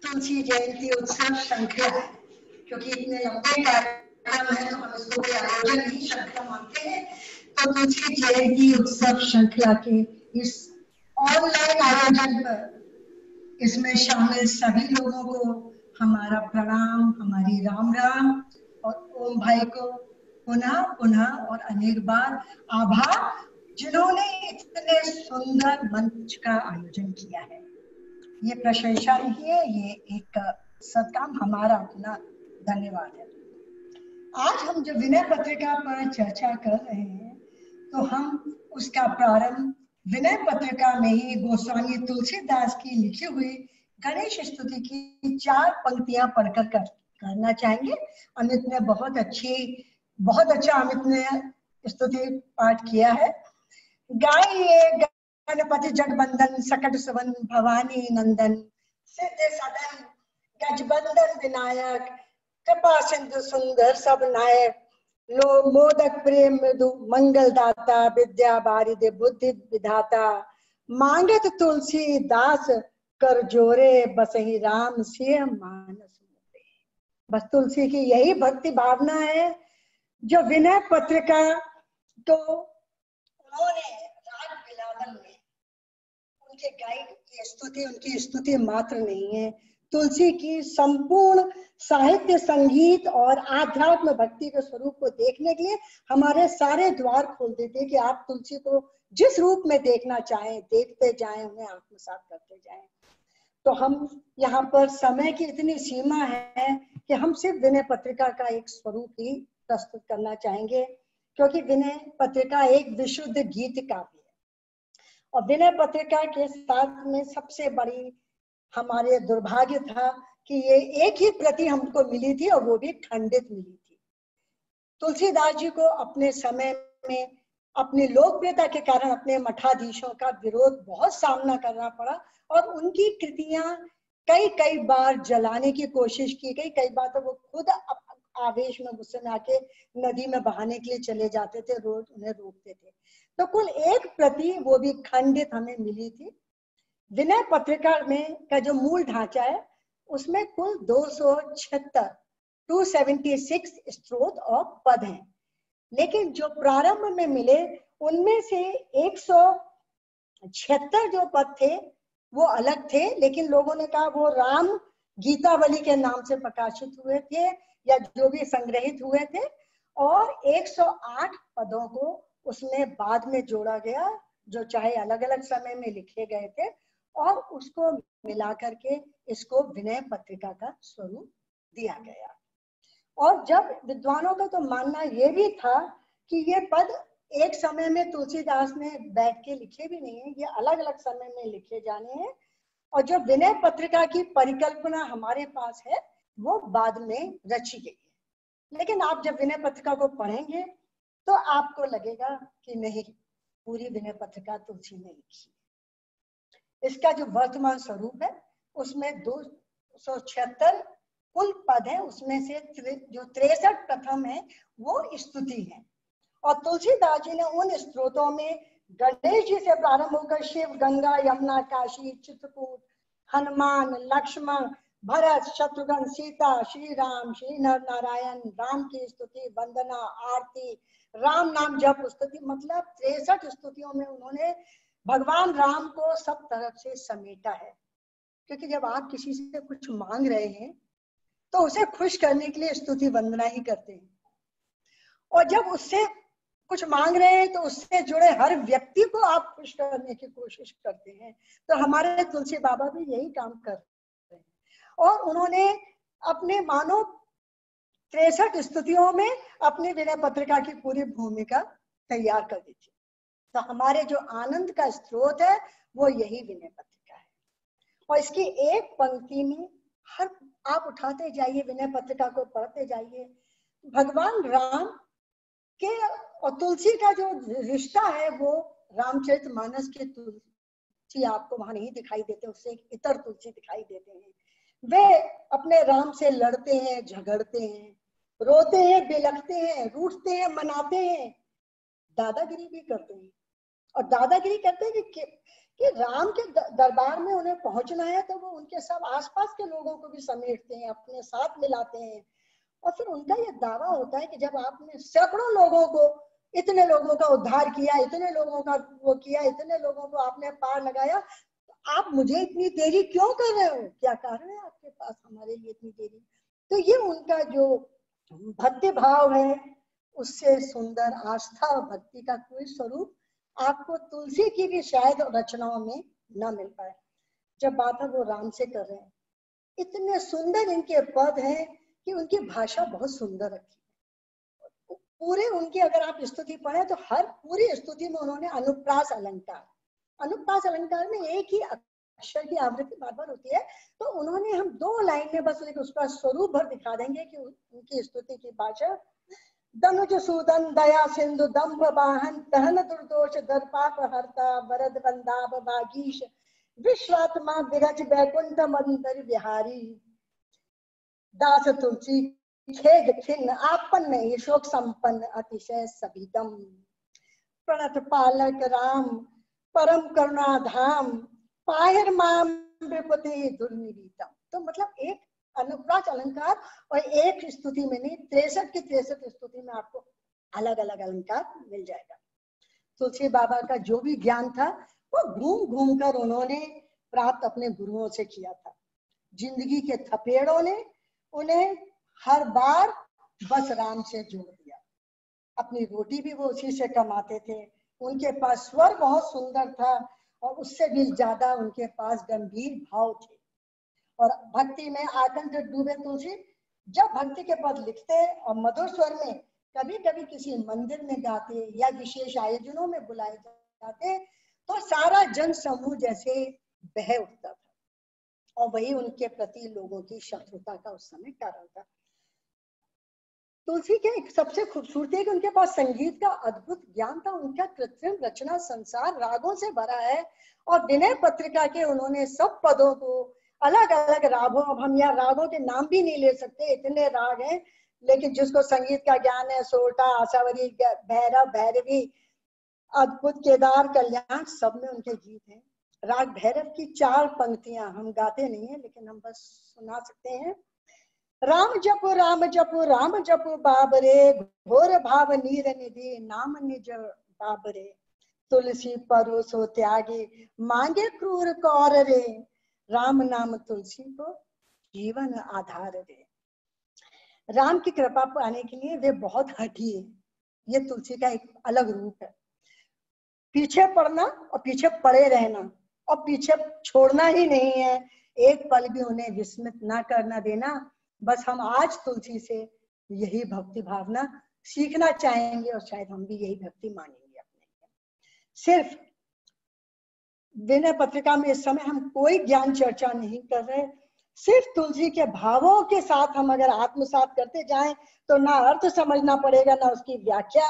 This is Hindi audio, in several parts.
तुलसी जयंती उत्सव श्रृंखला है, क्योंकि इतने लंबे कार्यक्रम है तो हम इसको कोई आयोजन नहीं श्रृंखला मानते हैं। तो तुलसी जयंती उत्सव श्रृंखला के इस ऑनलाइन आयोजन पर इसमें शामिल सभी लोगों को हमारा प्रणाम, हमारी राम राम और ओम भाई को पुनः पुनः और अनेक बार आभार, जिन्होंने इतने सुंदर मंच का आयोजन किया है। ये प्रशंसा नहीं है, ये एक सत्काम हमारा अपना धन्यवाद है। आज हम जो विनय पत्रिका पर चर्चा कर रहे हैं तो हम उसका प्रारंभ विनय पत्रिका में ही गोस्वामी तुलसीदास की लिखी हुई गणेश स्तुति की 4 पंक्तियां पढ़कर करना चाहेंगे। अमित ने बहुत अच्छा अमित ने स्तुति पाठ किया है। गाइए गणपति जगबंदन सकट सुवन भवानी नंदन, सिद्ध सदन गजबंदन विनायक, कृपा सिंधु सुंदर सब नायक, लो मोदक प्रेम मृदु मंगल दाता, विद्या बारिद बुद्धि विधाता, मांगत तुलसी दास कर जोरे, बसहि राम सिंह मानस मोरे। बस तुलसी की यही भक्ति भावना है जो विनय पत्रिका तो उन्होंने राग बिलावल में उनके गाइड की उनकी स्तुति मात्र नहीं है, तुलसी की संपूर्ण साहित्य, संगीत और आध्यात्म भक्ति के स्वरूप को देखने के लिए हमारे सारे द्वार खोल देते हैं कि आप तुलसी को जिस रूप में देखना चाहें देखते जाएं, उन्हें आत्मसात करते जाएं। तो हम यहाँ पर समय की इतनी सीमा है कि हम सिर्फ विनय पत्रिका का एक स्वरूप ही प्रस्तुत करना चाहेंगे, क्योंकि विनय पत्रिका एक विशुद्ध गीत काव्य है। और विनय पत्रिका के साथ में सबसे बड़ी हमारे दुर्भाग्य था कि ये एक ही प्रति हमको मिली थी और वो भी खंडित मिली थी। तुलसीदास जी को अपने समय में अपनी लोकप्रियता के कारण अपने मठाधीशों का विरोध बहुत सामना करना पड़ा और उनकी कृतियां कई बार जलाने की कोशिश की गई। कई बार तो वो खुद आवेश में गुस्से में आके नदी में बहाने के लिए चले जाते थे, रोज उन्हें रोकते थे। तो कुल एक प्रति वो भी खंडित हमें मिली थी। विनय पत्रिका में का जो मूल ढांचा है उसमें कुल 276 स्त्रोत और पद हैं, लेकिन जो प्रारंभ में मिले उनमें से 176 जो पद थे वो अलग थे, लेकिन लोगों ने कहा वो राम गीतावली के नाम से प्रकाशित हुए थे या जो भी संग्रहित हुए थे, और 108 पदों को उसमें बाद में जोड़ा गया जो चाहे अलग अलग समय में लिखे गए थे, और उसको मिला करके इसको विनय पत्रिका का स्वरूप दिया गया। और जब विद्वानों का तो मानना ये भी था कि ये पद एक समय में तुलसीदास ने बैठ के लिखे भी नहीं है, ये अलग अलग समय में लिखे जाने हैं, और जो विनय पत्रिका की परिकल्पना हमारे पास है वो बाद में रची गई है। लेकिन आप जब विनय पत्रिका को पढ़ेंगे तो आपको लगेगा कि नहीं, पूरी विनय पत्रिका तुलसी ने लिखी। इसका जो वर्तमान स्वरूप है उसमें 276 कुल पद है, उसमें से जो 63 प्रथम है वो स्तुति है। और तुलसीदास जी ने उन स्त्रोतों में गणेश जी से प्रारंभ होकर शिव, गंगा, यमुना, काशी, चित्रकूट, हनुमान, लक्ष्मण, भरत, शत्रुघ्न, सीता, श्री राम, श्री नर नारायण, राम की स्तुति, वंदना, आरती, राम नाम जप स्तुति, मतलब 63 स्तुतियों में उन्होंने भगवान राम को सब तरफ से समेटा है। क्योंकि जब आप किसी से कुछ मांग रहे हैं तो उसे खुश करने के लिए स्तुति वंदना ही करते हैं, और जब उससे कुछ मांग रहे हैं तो उससे जुड़े हर व्यक्ति को आप खुश करने की कोशिश करते हैं। तो हमारे तुलसी बाबा भी यही काम कर रहे हैं, और उन्होंने अपने मानो 63 स्तुतियों में अपनी विनय पत्रिका की पूरी भूमिका तैयार कर दी थी। तो हमारे जो आनंद का स्रोत है वो यही विनय पत्रिका है। और इसकी एक पंक्ति में हर आप उठाते जाइए, विनय पत्रिका को पढ़ते जाइए, भगवान राम के और तुलसी का जो रिश्ता है वो रामचरितमानस के तुलसी आपको वहां नहीं दिखाई देते, उससे एक इतर तुलसी दिखाई देते हैं। वे अपने राम से लड़ते हैं, झगड़ते हैं, रोते हैं, बिलखते हैं, रूठते हैं, मनाते हैं, दादागिरी भी करते हैं। और दादागिरी करते हैं कि राम के दरबार में उन्हें पहुंचना है तो वो उनके सब आसपास के लोगों को भी समेटते हैं, अपने साथ मिलाते हैं। और फिर उनका ये दावा होता है कि जब आपने सैकड़ों लोगों को, इतने लोगों का उद्धार किया, इतने लोगों का वो किया, इतने लोगों को आपने पार लगाया, तो आप मुझे इतनी देरी क्यों कर रहे हो? क्या कारण है आपके पास हमारे लिए इतनी देरी? तो ये उनका जो भक्ति भाव है, उससे सुंदर आस्था और भक्ति का कोई स्वरूप आपको तुलसी की भी शायद रचनाओं में न मिल पाए। जब बात है वो राम से कर रहे हैं, इतने सुंदर इनके पद हैं कि उनकी भाषा बहुत सुंदर रखी है। पूरे उनकी अगर आप स्तुति पढ़े तो हर पूरी स्तुति में उन्होंने अनुप्रास अलंकार, अनुप्रास अलंकार में एक ही अक्षर की आवृत्ति बार बार होती है, तो उन्होंने हम 2 लाइन में बस उसका स्वरूप भर दिखा देंगे कि उनकी स्तुति की भाषा। दनुज सूदन दया सिंधु दंभ वाहन दहन दुर्दोष दर्पाप हरता वरद बंदाब बागीश विश्वात्मा विरज बैकुंठ मंदिर बिहारी दास तुलसी खेद खिन्न आपन्न शोक संपन्न अतिशय सभितम प्रणत पालक राम परम करुणा धाम पाहिर माम विपति दुर्निरीतम। तो मतलब एक अनुप्रास अलंकार और एक स्तुति में नहीं, 63 की 63 स्तुति में आपको अलग अलग अलंकार मिल जाएगा। तुलसी बाबा का जो भी ज्ञान था वो घूम घूम कर उन्होंने प्राप्त अपने गुरुओं से किया था। जिंदगी के थपेड़ों ने उन्हें हर बार बस राम से जोड़ दिया। अपनी रोटी भी वो उसी से कमाते थे। उनके पास स्वर बहुत सुंदर था और उससे भी ज्यादा उनके पास गंभीर भाव थे और भक्ति में आकंठ डूबे तुलसी। जब भक्ति के पद लिखते और मधुर स्वर में कभी कभी किसी मंदिर में गाते या विशेष आयोजनों में बुलाए जाते तो सारा जन समूह जैसे बह उठता था और वही उनके प्रति लोगों की शत्रुता का उस समय कारण था। तुलसी के एक सबसे खूबसूरती है कि उनके पास संगीत का अद्भुत ज्ञान था। उनका कृत्रिम रचना संसार रागों से भरा है और विनय पत्रिका के उन्होंने सब पदों को अलग अलग रागों, अब हम यहाँ रागों के नाम भी नहीं ले सकते, इतने राग हैं, लेकिन जिसको संगीत का ज्ञान है, सोटा, आशावरी, भैरव, भैरवी, अद्भुत, केदार, कल्याण, सब में उनके गीत हैं। राग भैरव की 4 पंक्तियां हम गाते नहीं है लेकिन हम बस सुना सकते हैं। राम जपु राम जपु राम जपु बाबरे घोर भाव नीर निधि नाम निज बाबरे तुलसी परोसो त्यागी मांगे क्रूर कौर रे राम नाम तुलसी को जीवन आधार रे। राम की कृपा पाने के लिए वे बहुत हठी है। ये तुलसी का एक अलग रूप है। पीछे पड़ना और पीछे पड़े रहना और पीछे छोड़ना ही नहीं है, एक पल भी उन्हें विस्मित ना करना देना। बस हम आज तुलसी से यही भक्ति भावना सीखना चाहेंगे और शायद हम भी यही भक्ति मानेंगे अपने लिए। सिर्फ विनय पत्रिका में इस समय हम कोई ज्ञान चर्चा नहीं कर रहे, सिर्फ तुलसी के भावों के साथ हम अगर आत्मसात करते जाएं तो ना अर्थ समझना पड़ेगा ना उसकी व्याख्या।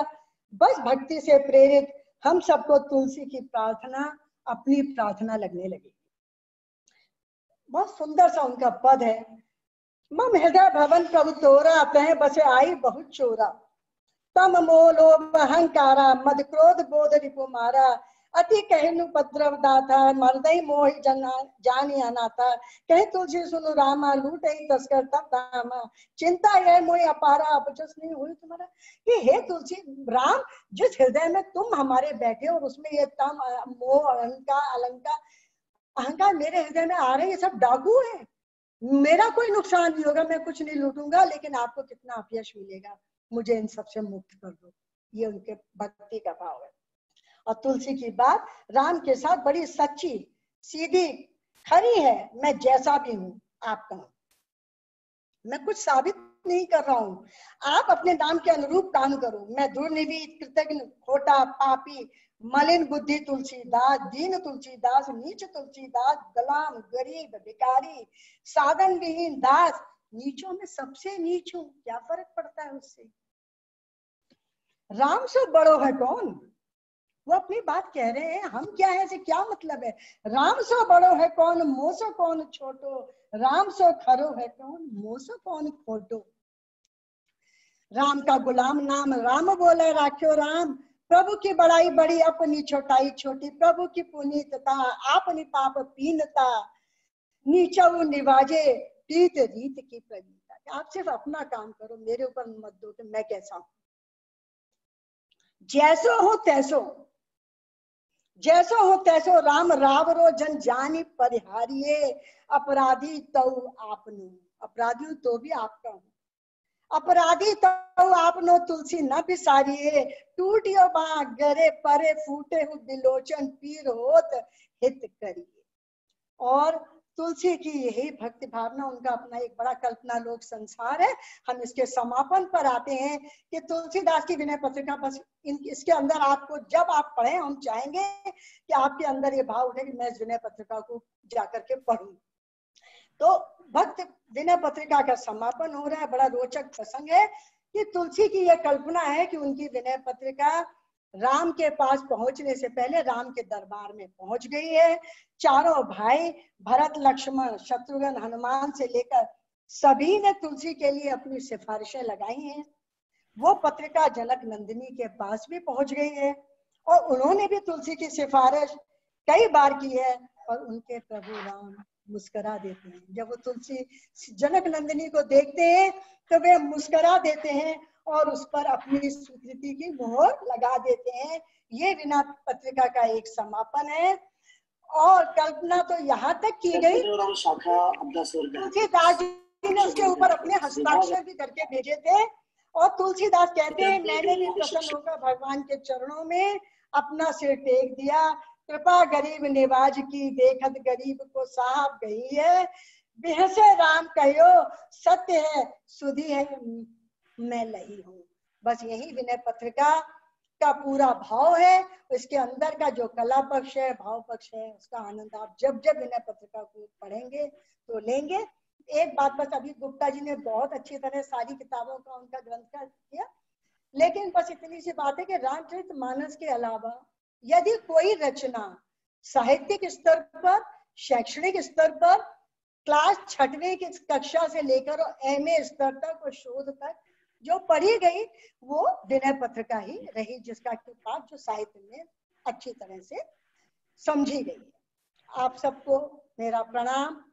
बस भक्ति से प्रेरित हम सबको तुलसी की प्रार्थना अपनी प्रार्थना लगने लगेगी। बहुत सुंदर सा उनका पद है। मम हृदय भवन प्रभु तोरा तह बसे आई बहुत चोरा तम मोह लोभ अहंकारा मद क्रोध बोध रिपु मारा अति कहनु उपद्रव दाता मर्दई मोह जानी अनाथा कहे तुलसी सुनु रामा लूटई तस्कर तब धामा चिंता यह मोह अपारा अपजस नहीं हुई तुम्हारा। कि हे तुलसी राम, जिस हृदय में तुम हमारे बैठे और उसमें ये तम मोह अहंकार मेरे हृदय में आ रहे, ये सब डाकू है। मेरा कोई नुकसान नहीं होगा, मैं कुछ नहीं लूटूंगा, लेकिन आपको कितना अपयश मिलेगा, मुझे इन सबसे मुक्त कर दो। ये उनके भक्ति का भाव है। और तुलसी की बात राम के साथ बड़ी सच्ची सीधी खरी है। मैं जैसा भी हूँ आपका हूँ, मैं कुछ साबित नहीं कर रहा हूँ, आप अपने नाम के अनुरूप काम करो। मैं दुर्निवीत कृतज्ञ खोटा पापी मलिन बुद्धि तुलसीदास दीन तुलसीदास नीच तुलसीदास गुलाम गरीब भिखारी साधन विहीन दास नीचों में सबसे नीच हूँ। क्या फर्क पड़ता है उससे? राम से बड़ो है कौन? वो अपनी बात कह रहे हैं, हम क्या है, से क्या मतलब है? राम सो बड़ो है कौन मोह सो कौन छोटो राम सो खरो है कौन मोह सो कौन खोटो। राम का गुलाम नाम राम बोले राख्यो राम प्रभु की बड़ाई बड़ी अपनी छोटाई छोटी, प्रभु की पुनीतता आपनी पाप पीनता, नीचऊ निवाजे प्रीत रीत की प्रवीणता। आप सिर्फ अपना काम करो, मेरे ऊपर मत दो कि मैं कैसा हूं। जैसो हो तैसो, जैसो हो तैसो राम रावरो जन जानी परिहारिये, अपराधी तो आपनु, अपराधी तो भी आपका हूं, अपराधी तो आपनो तुलसी न बिसारिये, टूटियो बा गरे परे फूटे हु बिलोचन, पीर होत हित करिए। और तुलसी की यही भक्ति भावना, उनका अपना एक बड़ा कल्पना लोक संसार है। हम इसके समापन पर आते हैं कि तुलसीदास की विनय पत्रिका, बस इसके अंदर आपको जब आप पढ़े, हम चाहेंगे कि आपके अंदर ये भाव उठे कि मैं इस विनय पत्रिका को जाकर के पढ़ूं। तो भक्त विनय पत्रिका का समापन हो रहा है। बड़ा रोचक प्रसंग है कि तुलसी की यह कल्पना है कि उनकी विनय पत्रिका राम के पास पहुंचने से पहले राम के दरबार में पहुंच गई है। चारों भाई भरत लक्ष्मण शत्रुघ्न हनुमान से लेकर सभी ने तुलसी के लिए अपनी सिफारिशें लगाई हैं। वो पत्रिका जनक नंदिनी के पास भी पहुंच गई है और उन्होंने भी तुलसी की सिफारिश कई बार की है और उनके प्रभु राम मुस्कुरा देते हैं। जब वो तुलसी जनक नंदिनी को देखते हैं तो वे मुस्कुरा देते हैं और उस पर अपनी स्वीकृति की मोहर लगा देते हैं। ये विनय पत्रिका का एक समापन है। और कल्पना तो यहाँ तक की गई, तुलसीदास जी ने उसके ऊपर अपने हस्ताक्षर भी करके भेजे थे। और तुलसीदास कहते हैं, मैंने भी प्रसन्न होकर भगवान के चरणों में अपना सिर टेक दिया, कृपा गरीब निवाज की, देखत गरीब को साहब गई है, बिहसे राम कहो सत्य है, सुधी है मैं लही हूँ। बस यही विनय पत्रिका का पूरा भाव है। इसके अंदर का जो कला पक्ष है, भाव पक्ष है, उसका आनंद आप जब जब विनय पत्रिका को पढ़ेंगे तो लेंगे। एक बात बस, अभी गुप्ता जी ने बहुत अच्छी तरह सारी किताबों का उनका ग्रंथ का किया, लेकिन बस इतनी सी बात है कि रामचरितमानस के अलावा यदि कोई रचना साहित्यिक स्तर पर, शैक्षणिक स्तर पर, क्लास 6वीं की कक्षा से लेकर और एमए स्तर तक और शोध तक जो पढ़ी गई, वो विनय पत्रिका ही रही, जिसका पाठ जो साहित्य में अच्छी तरह से समझी गई है। आप सबको मेरा प्रणाम।